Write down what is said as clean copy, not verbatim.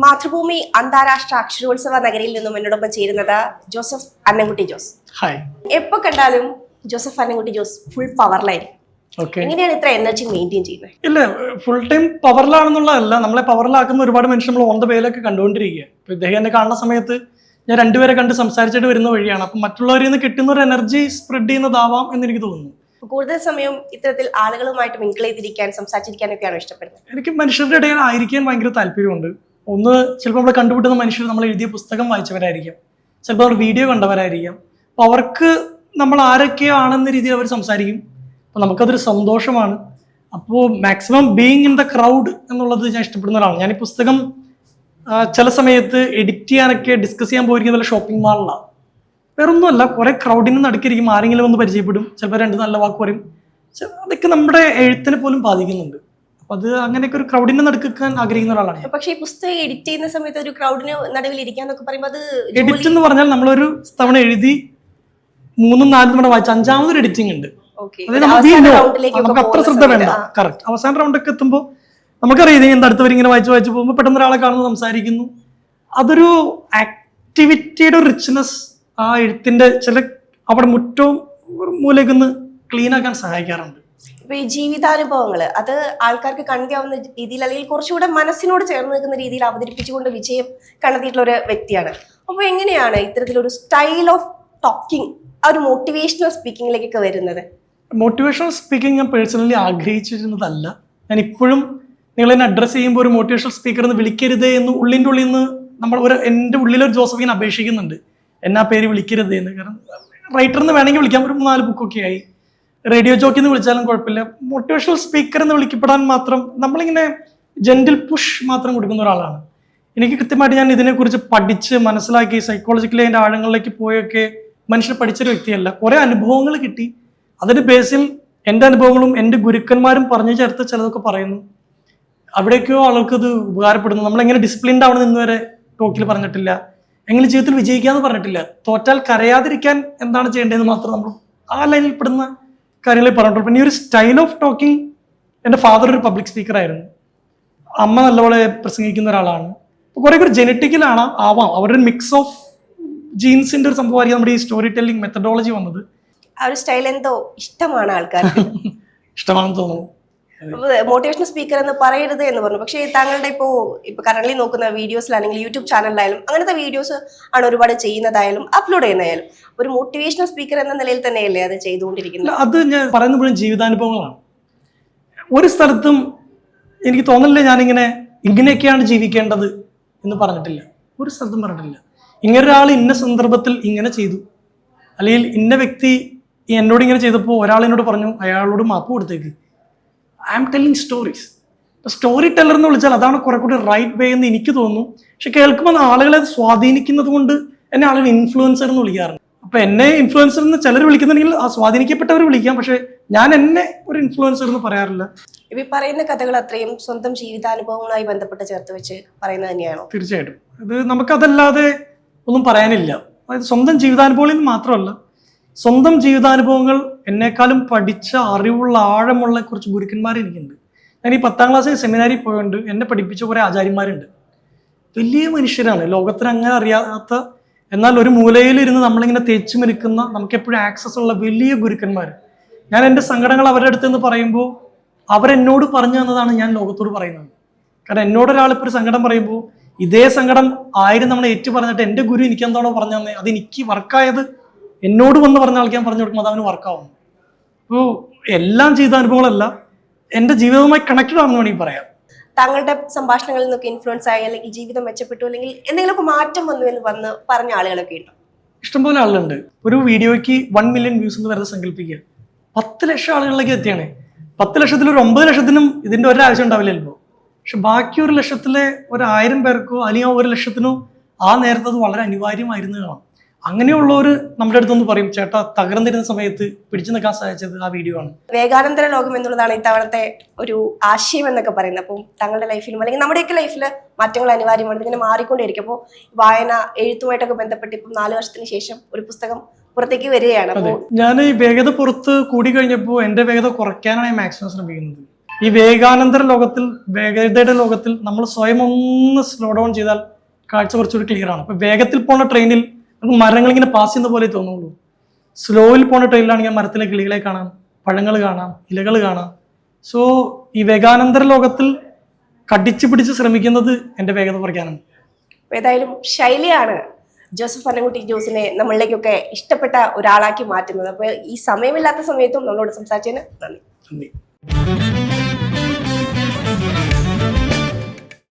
മാതൃഭൂമി അന്താരാഷ്ട്ര അക്ഷരോത്സവ നഗരിയിൽ നിന്നും എന്നോടൊപ്പം ചേരുന്നത് ജോസഫ് അന്നംകുട്ടി ജോസ്. ഹായ്. എപ്പോ കണ്ടാലും ജോസഫ് അന്നംകുട്ടി ജോസ് ഫുൾ പവറിലായിരിക്കും. എങ്ങനെയാണ് ഇത്ര എനർജി മെയിൻറ്റെയിൻ ചെയ്യുന്നത്? ഇല്ല, ഫുൾ ടൈം പവറിലാണെന്നുള്ളതല്ല, നമ്മളെ പവറിലാക്കുന്ന ഒരുപാട് മനുഷ്യർ നമ്മൾ ഓൺ ദ വേയിലൊക്കെ കണ്ടുകൊണ്ടിരിക്കുക. ഇപ്പൊ ഇദ്ദേഹം എന്നെ കാണുന്ന സമയത്ത് ഞാൻ രണ്ടുപേരെ കണ്ട് സംസാരിച്ചിട്ട് വരുന്ന വഴിയാണ്. അപ്പൊ മറ്റുള്ളവരിൽ നിന്ന് കിട്ടുന്ന ഒരു എനർജി സ്പ്രെഡ് ചെയ്യുന്നതാവാം എന്ന് എനിക്ക് തോന്നുന്നു. കൂടുതൽ സമയം ഇത്തരത്തിൽ ആളുകളുമായിട്ട് മിങ്കിൾ ചെയ്തിരിക്കാൻ സംസാരിച്ചിരിക്കാനൊക്കെയാണ് ഇഷ്ടപ്പെടുന്നത്. എനിക്ക് മനുഷ്യരുടെ ഇടയിൽ ആയിരിക്കാൻ ഭയങ്കര താല്പര്യമുണ്ട്. ഒന്ന് ചിലപ്പോൾ നമ്മൾ കണ്ടുപിട്ടുന്ന മനുഷ്യർ നമ്മൾ എഴുതിയ പുസ്തകം വായിച്ചവരായിരിക്കാം, ചിലപ്പോൾ അവർ വീഡിയോ കണ്ടവരായിരിക്കാം. അപ്പോൾ അവർക്ക് നമ്മൾ ആരൊക്കെയാണെന്ന രീതിയിൽ അവർ സംസാരിക്കും. അപ്പോൾ നമുക്കതൊരു സന്തോഷമാണ്. അപ്പോൾ maximum being in the crowd എന്നുള്ളത് ഞാൻ ഇഷ്ടപ്പെടുന്ന ഒരാളാണ്. ഞാൻ ഈ പുസ്തകം ചില സമയത്ത് എഡിറ്റ് ചെയ്യാനൊക്കെ ഡിസ്കസ് ചെയ്യാൻ പോയിരിക്കുന്ന ഷോപ്പിംഗ് മാളിലാണ്. വേറൊന്നുമല്ല, കുറെ ക്രൗഡിന് നടുക്കിരിക്കും, ആരെങ്കിലും ഒന്ന് പരിചയപ്പെടും, ചിലപ്പോൾ രണ്ട് നല്ല വാക്ക് പറയും. അതൊക്കെ നമ്മുടെ എഴുത്തിനെ പോലും ബാധിക്കുന്നുണ്ട്. അപ്പൊ അത് അങ്ങനെയൊക്കെ ഒരു ക്രൗഡിനെ നടുക്കാൻ ആഗ്രഹിക്കുന്ന ഒരാളാണ്. പക്ഷേ ഈ പുസ്തകം എഡിറ്റ് ചെയ്യുന്ന സമയത്ത് ഒരു ക്രൗഡിന് നടുവിൽ ഇരിക്കാന്നൊക്കെ പറയുമ്പോൾ അത് എഡിറ്റ് എന്ന് പറഞ്ഞാൽ നമ്മളൊരു തവണ എഴുതി 3-4 തവണ വായിച്ച 5ാമതൊരു എഡിറ്റിംഗ് ഉണ്ട്. നമുക്ക് അത്ര ശ്രദ്ധ വേണ്ട. കറക്റ്റ് അവസാന റൗണ്ടൊക്കെ എത്തുമ്പോൾ നമുക്കറിയാം എന്താ അടുത്തവർ ഇങ്ങനെ വായിച്ച് പോകുമ്പോൾ പെട്ടെന്ന് ഒരാളെ കാണുന്നു, സംസാരിക്കുന്നു. അതൊരു ആക്ടിവിറ്റിയുടെ റിച്ച്നെസ് ആ എഴുത്തിന്റെ ചില അവിടെ മുറ്റവും മൂലക്കൊന്ന് ക്ലീൻ ആക്കാൻ സഹായിക്കാറുണ്ട്. ഇപ്പൊ ഈ ജീവിതാനുഭവങ്ങള് അത് ആൾക്കാർക്ക് കണ്ടിയാവുന്ന രീതിയിൽ അല്ലെങ്കിൽ കുറച്ചുകൂടെ മനസ്സിനോട് ചേർന്ന് നിൽക്കുന്ന രീതിയിൽ അവതരിപ്പിച്ചുകൊണ്ട് വിജയം കണ്ടെത്തിയിട്ടുള്ള ഒരു വ്യക്തിയാണ്. അപ്പൊ എങ്ങനെയാണ് ഇത്തരത്തിലൊരു സ്റ്റൈൽ ഓഫ് ടോക്കിംഗ്, ആ ഒരു മോട്ടിവേഷണൽ സ്പീക്കിങ്ങിലേക്കൊക്കെ വരുന്നത്? മോട്ടിവേഷണൽ സ്പീക്കിംഗ് ഞാൻ പേഴ്സണലി ആഗ്രഹിച്ചിരുന്നതല്ല. ഞാൻ ഇപ്പോഴും നിങ്ങൾ എന്നെ അഡ്രസ്സ് ചെയ്യുമ്പോൾ ഒരു മോട്ടിവേഷണൽ സ്പീക്കർ എന്ന് വിളിക്കരുത് എന്ന് ഉള്ളിൻ്റെ ഉള്ളിൽ നിന്ന് എൻ്റെ ഉള്ളിലൊരു ജോസഫിനെ അപേക്ഷിക്കുന്നുണ്ട്, എന്നാ പേര് വിളിക്കരുത് എന്ന്. കാരണം റൈറ്ററിന്ന് വേണമെങ്കിൽ വിളിക്കാം, ഒരു 4 ബുക്കൊക്കെ ആയി. റേഡിയോ ജോക്കി എന്ന് വിളിച്ചാലും കുഴപ്പമില്ല. മോട്ടിവേഷണൽ സ്പീക്കർ എന്ന് വിളിക്കപ്പെടാൻ മാത്രം നമ്മളിങ്ങനെ ജെന്റിൽ പുഷ് മാത്രം കൊടുക്കുന്ന ഒരാളാണ്. എനിക്ക് കൃത്യമായിട്ട് ഞാൻ ഇതിനെക്കുറിച്ച് പഠിച്ച് മനസ്സിലാക്കി സൈക്കോളജിക്കലി അതിൻ്റെ ആഴങ്ങളിലേക്ക് പോയൊക്കെ മനുഷ്യർ പഠിച്ചൊരു വ്യക്തിയല്ല. കുറേ അനുഭവങ്ങൾ കിട്ടി. അതിൻ്റെ ബേസിൽ എൻ്റെ അനുഭവങ്ങളും എൻ്റെ ഗുരുക്കന്മാരും പറഞ്ഞു ചേർത്ത് ചിലതൊക്കെ പറയുന്നു. അവിടേക്കോ ആൾക്ക് ഇത് ഉപകാരപ്പെടുന്നു. നമ്മളെങ്ങനെ ഡിസിപ്ലിൻഡ് ആവണം എന്ന് വരെ ടോക്കിൽ പറഞ്ഞിട്ടില്ല. എങ്ങനെ ജീവിതത്തിൽ വിജയിക്കാന്ന് പറഞ്ഞിട്ടില്ല. തോറ്റാൽ കരയാതിരിക്കാൻ എന്താണ് ചെയ്യേണ്ടതെന്ന് മാത്രം നമ്മൾ ആ ലൈനിൽ പെടുന്ന കാര്യങ്ങളെ പറഞ്ഞിട്ടുള്ളൂ. പിന്നെ ഈ ഒരു സ്റ്റൈൽ ഓഫ് ടോക്കിംഗ്, എൻ്റെ ഫാദർ ഒരു പബ്ലിക് സ്പീക്കർ ആയിരുന്നു, അമ്മ നല്ലപോലെ പ്രസംഗിക്കുന്ന ഒരാളാണ്. കുറെ കൂടി ജെനറ്റിക്കലാണ് ആവാം, അവരുടെ ഒരു മിക്സ് ഓഫ് ജീൻസിന്റെ ഒരു സംഭവമായിരിക്കും നമ്മുടെ ഈ സ്റ്റോറി ടെല്ലിംഗ് മെത്തഡോളജി വന്നത്. ആ ഒരു സ്റ്റൈൽ എന്തോ ഇഷ്ടമാണ് ആൾക്കാർക്ക്. ഇഷ്ടമാണെന്ന് തോന്നുന്നു. മോട്ടിവേഷണൽ സ്പീക്കർ എന്ന് പറയരുത് എന്ന് പറഞ്ഞു. പക്ഷേ താങ്കളുടെ ഇപ്പോ കറന്റ് നോക്കുന്ന വീഡിയോസിലാണെങ്കിൽ യൂട്യൂബ് ചാനലിലായാലും അങ്ങനത്തെ വീഡിയോസ് ആണ് ഒരുപാട് ചെയ്യുന്നതായാലും അപ്ലോഡ് ചെയ്യുന്നതായാലും ഒരു മോട്ടിവേഷണൽ സ്പീക്കർ എന്ന നിലയിൽ തന്നെയല്ലേ അത് ചെയ്തുകൊണ്ടിരിക്കുന്നത്? അത് ഞാൻ പറയുമ്പോഴും ജീവിതാനുഭവങ്ങളാണ്. ഒരു സ്ഥലത്തും എനിക്ക് തോന്നില്ല ഞാനിങ്ങനെ ഇങ്ങനെയൊക്കെയാണ് ജീവിക്കേണ്ടത് എന്ന് പറഞ്ഞിട്ടില്ല, ഒരു സ്ഥലത്തും പറഞ്ഞിട്ടില്ല. ഇങ്ങനൊരാൾ ഇന്ന സന്ദർഭത്തിൽ ഇങ്ങനെ ചെയ്തു, അല്ലെങ്കിൽ ഇന്ന വ്യക്തി എന്നോട് ഇങ്ങനെ ചെയ്തപ്പോൾ ഒരാൾ എന്നോട് പറഞ്ഞു അയാളോട് മാപ്പ് കൊടുത്തേക്ക്. I am telling stories. Story teller എന്ന് വിളിച്ചാൽ അതാണ് കുറെ കൂടി റൈറ്റ് വേ എന്ന് എനിക്ക് തോന്നുന്നു. പക്ഷെ കേൾക്കുമ്പോൾ ആളുകളെ സ്വാധീനിക്കുന്നത് കൊണ്ട് എന്നെ ആളുകൾ ഇൻഫ്ലുവൻസർ എന്ന് വിളിക്കാറുണ്ട്. അപ്പൊ എന്നെ ഇൻഫ്ലുവൻസർ എന്ന് ചിലർ വിളിക്കുന്നുണ്ടെങ്കിൽ ആ സ്വാധീനിക്കപ്പെട്ടവർ വിളിക്കാം, പക്ഷെ ഞാൻ എന്നെ ഒരു ഇൻഫ്ലുവൻസർ എന്ന് പറയാറില്ല. ഇവ പറയുന്ന കഥകൾ അത്രയും സ്വന്തം ജീവിതാനുഭവങ്ങളുമായി ബന്ധപ്പെട്ട് ചേർത്ത് വെച്ച് പറയുന്നത് തന്നെയാണോ? തീർച്ചയായിട്ടും. ഇത് നമുക്കതല്ലാതെ ഒന്നും പറയാനില്ല. അതായത് സ്വന്തം ജീവിതാനുഭവങ്ങളിൽ നിന്ന് മാത്രമല്ല, സ്വന്തം ജീവിതാനുഭവങ്ങൾ എന്നെക്കാളും പഠിച്ച അറിവുള്ള ആഴമുള്ള കുറച്ച് ഗുരുക്കന്മാർ എനിക്കുണ്ട്. ഞാൻ ഈ 10ാം ക്ലാസ്സിൽ സെമിനാരിൽ പോയുണ്ട്, എന്നെ പഠിപ്പിച്ച കുറേ ആചാര്യന്മാരുണ്ട്. വലിയ മനുഷ്യരാണ്, ലോകത്തിന് അങ്ങനെ അറിയാത്ത, എന്നാൽ ഒരു മൂലയിലിരുന്ന് നമ്മളിങ്ങനെ തേച്ചു മിനുക്കുന്ന, നമുക്കെപ്പോഴും ആക്സസ് ഉള്ള വലിയ ഗുരുക്കന്മാർ. ഞാൻ എൻ്റെ സങ്കടങ്ങൾ അവരുടെ അടുത്ത് നിന്ന് പറയുമ്പോൾ അവരെന്നോട് പറഞ്ഞു തന്നതാണ് ഞാൻ ലോകത്തോട് പറയുന്നത്. കാരണം എന്നോടൊരാളിപ്പോൾ ഒരു സങ്കടം പറയുമ്പോൾ ഇതേ സങ്കടം 1000 തവണ ഏറ്റു പറഞ്ഞിട്ട് എൻ്റെ ഗുരു എനിക്ക് എന്താണോ പറഞ്ഞു തന്നെ അത് എനിക്ക് വർക്കായത് എന്നോട് വന്ന് പറഞ്ഞ ആൾക്ക് ഞാൻ പറഞ്ഞു കൊടുക്കുമ്പോൾ അത് അവന് വർക്കാവുന്നു. അപ്പോൾ എല്ലാം ചെയ്ത അനുഭവങ്ങളല്ല, എൻ്റെ ജീവിതവുമായി കണക്റ്റഡ് ആണെന്ന് വേണമെങ്കിൽ പറയാം. താങ്കളുടെ സംഭാഷണങ്ങളിൽ നിന്നൊക്കെ ഇൻഫ്ലുവൻസ് ആയി അല്ലെങ്കിൽ ജീവിതം മെച്ചപ്പെട്ടു അല്ലെങ്കിൽ എന്തെങ്കിലുമൊക്കെ മാറ്റം വന്നു എന്ന് പറഞ്ഞ ആളുകളൊക്കെ ഉണ്ടോ? ഇഷ്ടംപോലെ ആളുകളുണ്ട്. ഒരു വീഡിയോയ്ക്ക് 1 മില്യൺ വ്യൂസ് എന്ന് വെറുതെ സങ്കല്പിക്കുക, 10 ലക്ഷം ആളുകളിലേക്ക് എത്തിയാണ്. 10 ലക്ഷത്തിൽ ഒരു 9 ലക്ഷത്തിനും ഇതിൻ്റെ ഒരാവശ്യം ഉണ്ടാവില്ലല്ലോ. പക്ഷെ ബാക്കി 1 ലക്ഷത്തിലെ 1000 പേർക്കോ അല്ലെങ്കിൽ 1 ലക്ഷത്തിനോ ആ നേരത്തെ അത് വളരെ അനിവാര്യമായിരുന്നു കാണാം. അങ്ങനെയുള്ളവർ നമ്മുടെ അടുത്തൊന്ന് പറയും, ചേട്ടാ തകർന്നിരുന്ന സമയത്ത് പിടിച്ചു നിൽക്കാൻ സാധിച്ചത് ആ വീഡിയോ ആണ്. വേഗാനന്തര ലോകം എന്നുള്ളതാണ് ഇത്തവണത്തെ ഒരു ആശയം എന്നൊക്കെ പറയുന്നത്. അപ്പം താങ്കളുടെ ലൈഫിലും അല്ലെങ്കിൽ നമ്മുടെയൊക്കെ ലൈഫിൽ മാറ്റങ്ങൾ അനിവാര്യമാണ്, ഇങ്ങനെ മാറിക്കൊണ്ടിരിക്കും. അപ്പോൾ വായന എഴുത്തുമായിട്ടൊക്കെ ബന്ധപ്പെട്ട് ഇപ്പം 4 വർഷത്തിന് ശേഷം ഒരു പുസ്തകം പുറത്തേക്ക് വരികയാണ്. ഞാൻ ഈ വേഗത പുറത്ത് കൂടി കഴിഞ്ഞപ്പോൾ എൻ്റെ വേഗത കുറയ്ക്കാനാണ് ഞാൻ മാക്സിമം ശ്രമിക്കുന്നത്. ഈ വേഗാനന്തര ലോകത്തിൽ, വേഗതയുടെ ലോകത്തിൽ നമ്മൾ സ്വയം ഒന്ന് സ്ലോ ഡൗൺ ചെയ്താൽ കാഴ്ച കുറച്ചുകൂടി ക്ലിയർ ആണ്. ഇപ്പൊ വേഗത്തിൽ പോണ ട്രെയിനിൽ നമുക്ക് മരങ്ങൾ ഇങ്ങനെ പാസ് ചെയ്യുന്ന പോലെ തോന്നുള്ളൂ. സ്ലോയിൽ പോണ ട്രെയിനിലാണെങ്കിൽ മരത്തിലെ കിളികളെ കാണാം, പഴങ്ങൾ കാണാം, ഇലകൾ കാണാം. സോ ഈ വേഗാനന്തര ലോകത്തിൽ കടിച്ചു പിടിച്ച് ശ്രമിക്കുന്നത് എൻ്റെ വേഗത കുറയ്ക്കാനാണ്. ഏതായാലും ശൈലിയാണ് ജോസഫ് അന്നംകുട്ടി ജോസിനെ നമ്മളിലേക്കൊക്കെ ഇഷ്ടപ്പെട്ട ഒരാളാക്കി മാറ്റുന്നത്. അപ്പൊ ഈ സമയമില്ലാത്ത സമയത്തും നമ്മളോട് സംസാരിച്ചതിന് നന്ദി. നന്ദി.